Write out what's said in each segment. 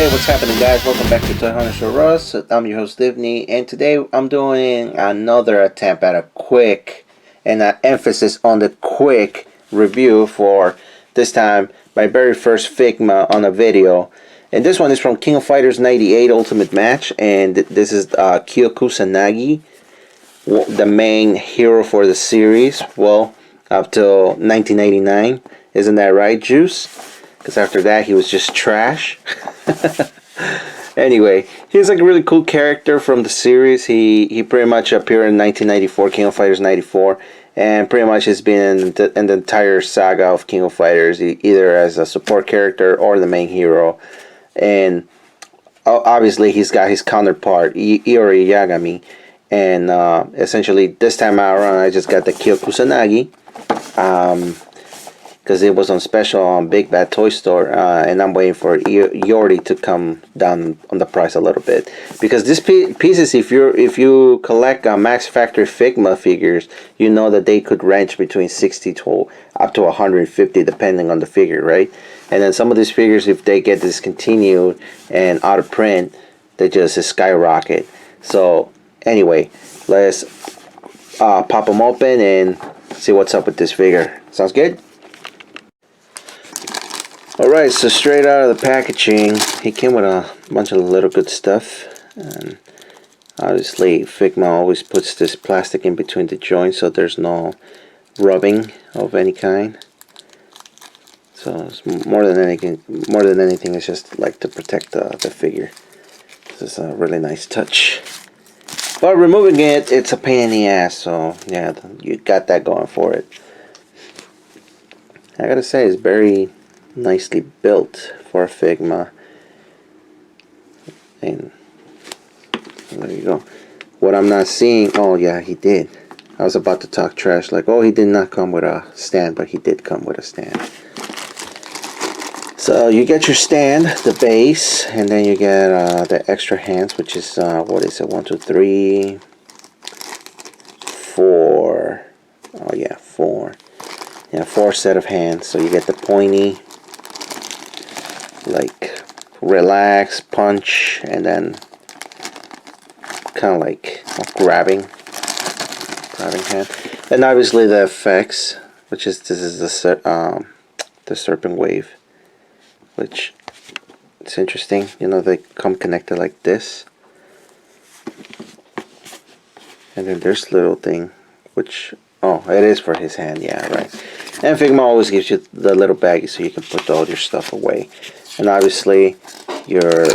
Hey, what's happening, guys? Welcome back to Toy Hunter Show Russ. I'm your host Divney, and today I'm doing another attempt at a quick, and an emphasis on the quick review for this time my very first Figma on a video. And this one is from King of Fighters 98 Ultimate Match, and this is Kyo Kusanagi, the main hero for the series. Well, up till 1989, isn't that right, Juice? Because after that he was just trash. Anyway, he's like a really cool character from the series. He pretty much appeared in 1994, King of Fighters 94, and pretty much has been in the entire saga of King of Fighters, either as a support character or the main hero. And obviously he's got his counterpart, Iori Yagami, and essentially this time around I just got the Kyo Kusanagi, because it was on special on Big Bad Toy Store, and I'm waiting for Iori to come down on the price a little bit, because these pieces, if you collect Max Factory Figma figures, you know that they could range between 60 to up to 150 depending on the figure, right? And then some of these figures, if they get discontinued and out of print, they just skyrocket. So anyway, let's pop them open and see what's up with this figure. Sounds good? Alright, so straight out of the packaging, he came with a bunch of little good stuff. And obviously Figma always puts this plastic in between the joints so there's no rubbing of any kind. So it's more than anything, it's just like to protect the figure. This is a really nice touch. But removing it, it's a pain in the ass, so yeah, you got that going for it. I gotta say, it's very nicely built for a Figma. And there you go. What I'm not seeing, oh yeah, he did. I was about to talk trash like, oh, he did not come with a stand, but he did come with a stand. So you get your stand, the base, and then you get the extra hands, which is what is it, 1, 2, 3, 4. Oh yeah, 4. Yeah, 4 set of hands. So you get the pointy, like relax, punch, and then kind of like a grabbing hand. And obviously the effects, which is this is the serpent wave, which it's interesting. You know, they come connected like this, and then there's little thing, which, oh, it is for his hand. Yeah, right. And Figma always gives you the little baggie so you can put all your stuff away. And obviously your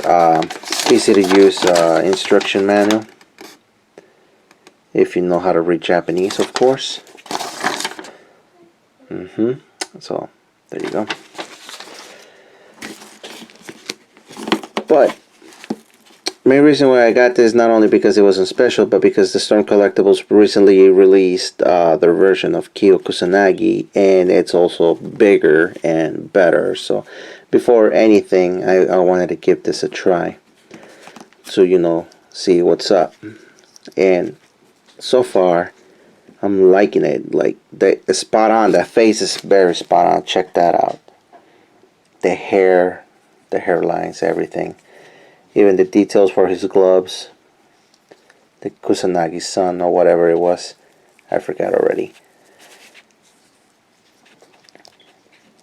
easy to use instruction manual, if you know how to read Japanese, of course. So there you go. But main reason why I got this, not only because it wasn't special, but because the Storm Collectibles recently released their version of Kyo Kusanagi, and it's also bigger and better. So before anything, I wanted to give this a try, so you know, see what's up. And so far I'm liking it. Like, it's spot on. That face is very spot on. Check that out. The hair, the hairlines, everything. Even the details for his gloves. The Kusanagi sun or whatever it was. I forgot already.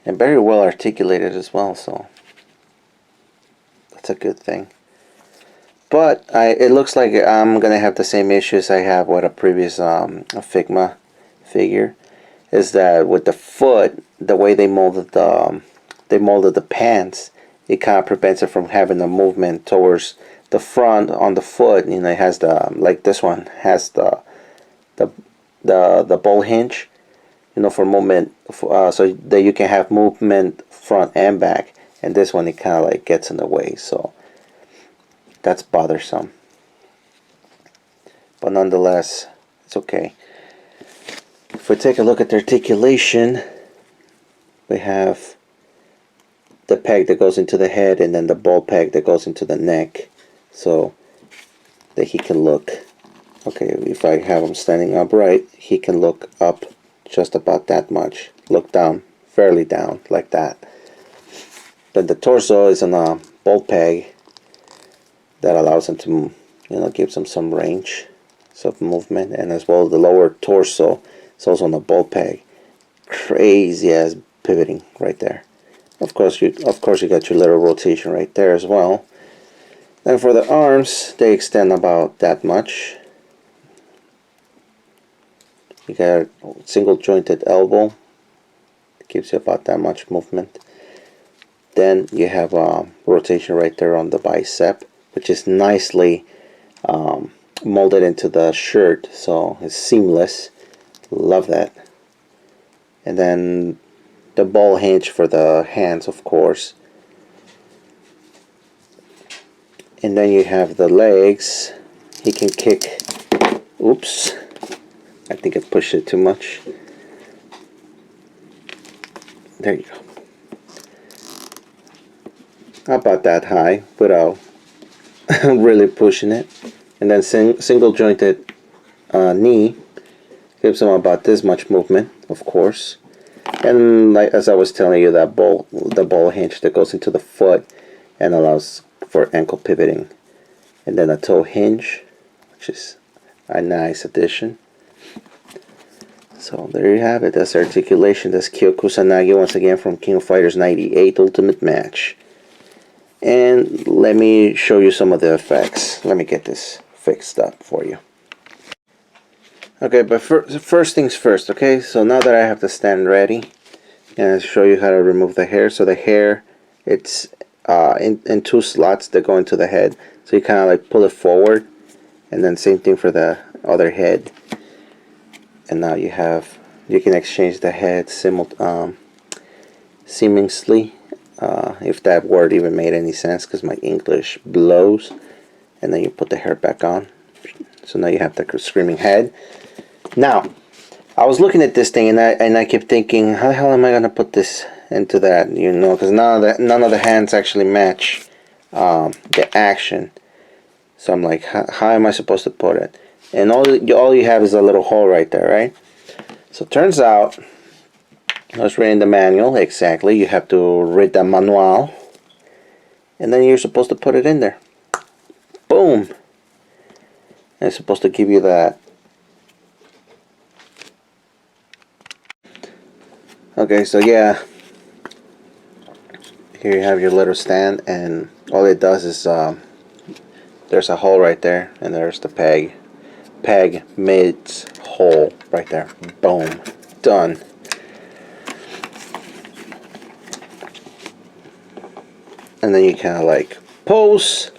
And very well articulated as well, so that's a good thing. But it looks like I'm gonna have the same issues I have with a previous a Figma figure. Is that with the foot, the way they molded the pants, it kind of prevents it from having a movement towards the front on the foot. You know, it has the, like this one has the ball hinge, you know, for movement, so that you can have movement front and back. And this one, it kind of like gets in the way, so that's bothersome. But nonetheless, it's okay. If we take a look at the articulation, we have the peg that goes into the head, and then the ball peg that goes into the neck, so that he can look, okay, if I have him standing upright, he can look up just about that much, look down, fairly down, like that. Then the torso is on a ball peg, That allows him to, gives him some range of movement, and as well as the lower torso. It's also on the ball peg. Crazy ass pivoting right there. Of course, you got your little rotation right there as well. And for the arms, they extend about that much. You got a single jointed elbow. It gives you about that much movement. Then you have a rotation right there on the bicep, which is nicely molded into the shirt, so it's seamless. Love that. And then the ball hinge for the hands, of course. And then you have the legs. He can kick. Oops, I think I pushed it too much. There you go. About that high without really pushing it. And then single jointed knee gives him about this much movement, of course. And like as I was telling you, that the ball hinge that goes into the foot and allows for ankle pivoting. And then a toe hinge, which is a nice addition. So there you have it. That's articulation. That's Kyo Kusanagi once again from King of Fighters 98 Ultimate Match. And let me show you some of the effects. Let me get this fixed up for you. Okay, but first things first, okay? So now that I have the stand ready, and I'll show you how to remove the hair. So the hair, it's in two slots that go into the head. So you kind of like pull it forward, and then same thing for the other head. And now you can exchange the head seamlessly. If that word even made any sense, because my English blows. And then you put the hair back on. So now you have the screaming head. Now, I was looking at this thing and I kept thinking, how the hell am I gonna put this into that? Because none of the hands actually match the action. So I'm like, how am I supposed to put it? And all you have is a little hole right there, right? So it turns out, I was reading the manual exactly. You have to read the manual, and then you're supposed to put it in there. Boom! And it's supposed to give you that. Okay, so yeah, here you have your little stand, and all it does is there's a hole right there, and there's the peg meets hole right there. Boom, done. And then you kind of like pose.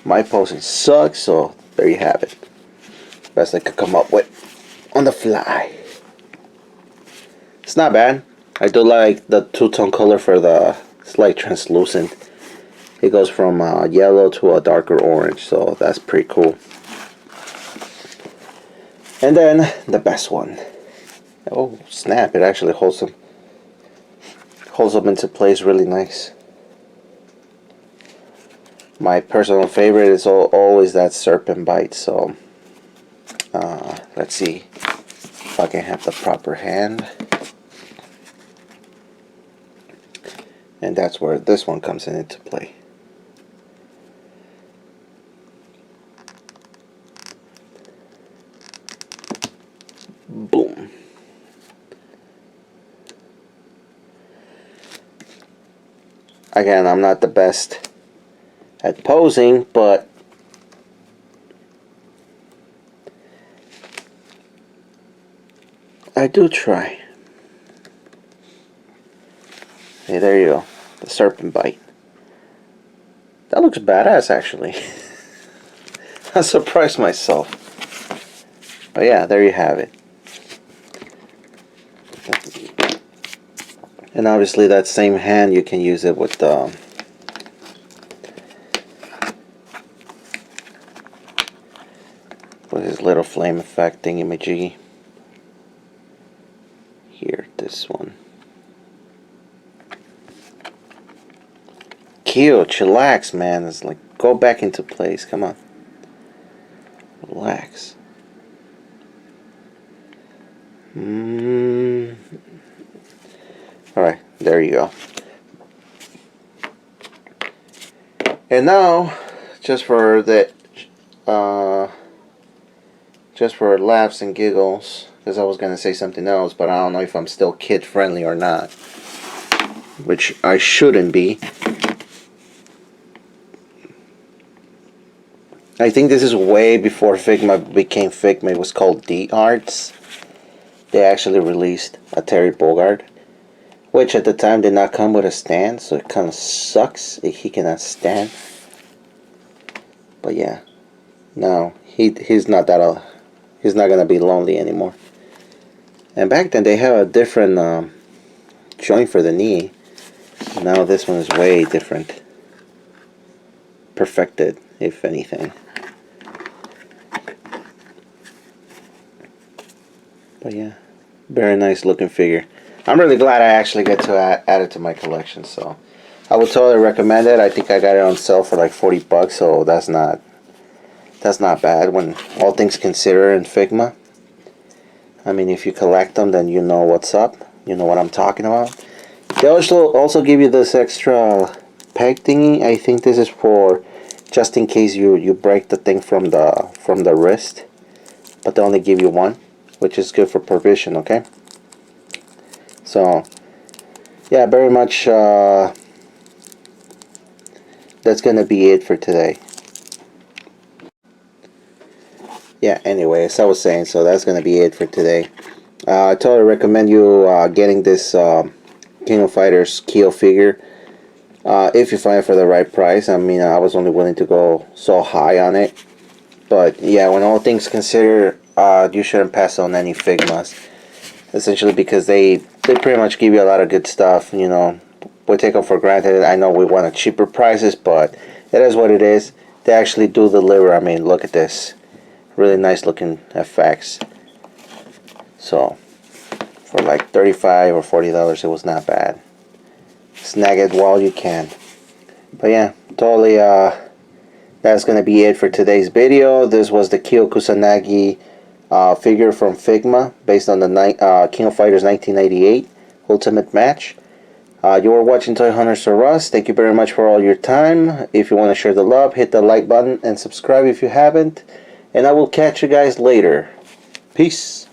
My posing sucks, so there you have it. Best I could come up with on the fly. It's not bad. I do like the two-tone color for the slight translucent. It goes from yellow to a darker orange, so that's pretty cool. And then the best one. Oh snap! It actually holds them into place really nice. My personal favorite is always that serpent bite. So let's see if I can have the proper hand. And that's where this one comes into play. Boom. Again, I'm not the best at posing, but I do try. Hey, there you go. The serpent bite. That looks badass, actually. I surprised myself. But yeah, there you have it. And obviously that same hand, you can use it with his little flame effect thingy-majiggy. Here, this one. Kyo, chillax, man. It's like, go back into place. Come on. Relax. Alright, there you go. And now, just for the just for laughs and giggles, because I was gonna say something else, but I don't know if I'm still kid friendly or not, which I shouldn't be. I think this is way before Figma became Figma. It was called D-Arts. They actually released a Terry Bogard, which at the time did not come with a stand, so it kind of sucks. He cannot stand. But yeah, no, he's not that. He's not gonna be lonely anymore. And back then they had a different joint for the knee. Now this one is way different. Perfected, if anything. But yeah, very nice looking figure. I'm really glad I actually get to add it to my collection. So I would totally recommend it. I think I got it on sale for like $40, so that's not bad when all things considered in Figma. I mean, if you collect them, then you know what's up. You know what I'm talking about. They also give you this extra peg thingy. I think this is for just in case you break the thing from the wrist. But they only give you one, which is good for provision, okay? So, yeah, very much that's gonna be it for today. Yeah, anyway, as I was saying, so that's gonna be it for today. I totally recommend you getting this King of Fighters Kyo figure if you find it for the right price. I mean, I was only willing to go so high on it, but yeah, when all things considered, you shouldn't pass on any Figmas. Essentially, because they pretty much give you a lot of good stuff. You know, we take them for granted. I know we want cheaper prices, but it is what it is. They actually do deliver. I mean, look at this, really nice looking effects. So for like $35 or $40, it was not bad. Snag it while you can. But yeah, totally. That's gonna be it for today's video. This was the Kyo Kusanagi figure from Figma, based on the King of Fighters 1998 Ultimate Match. You were watching Toy Hunters or Us. Thank you very much for all your time. If you want to share the love, hit the like button and subscribe if you haven't. And I will catch you guys later. Peace.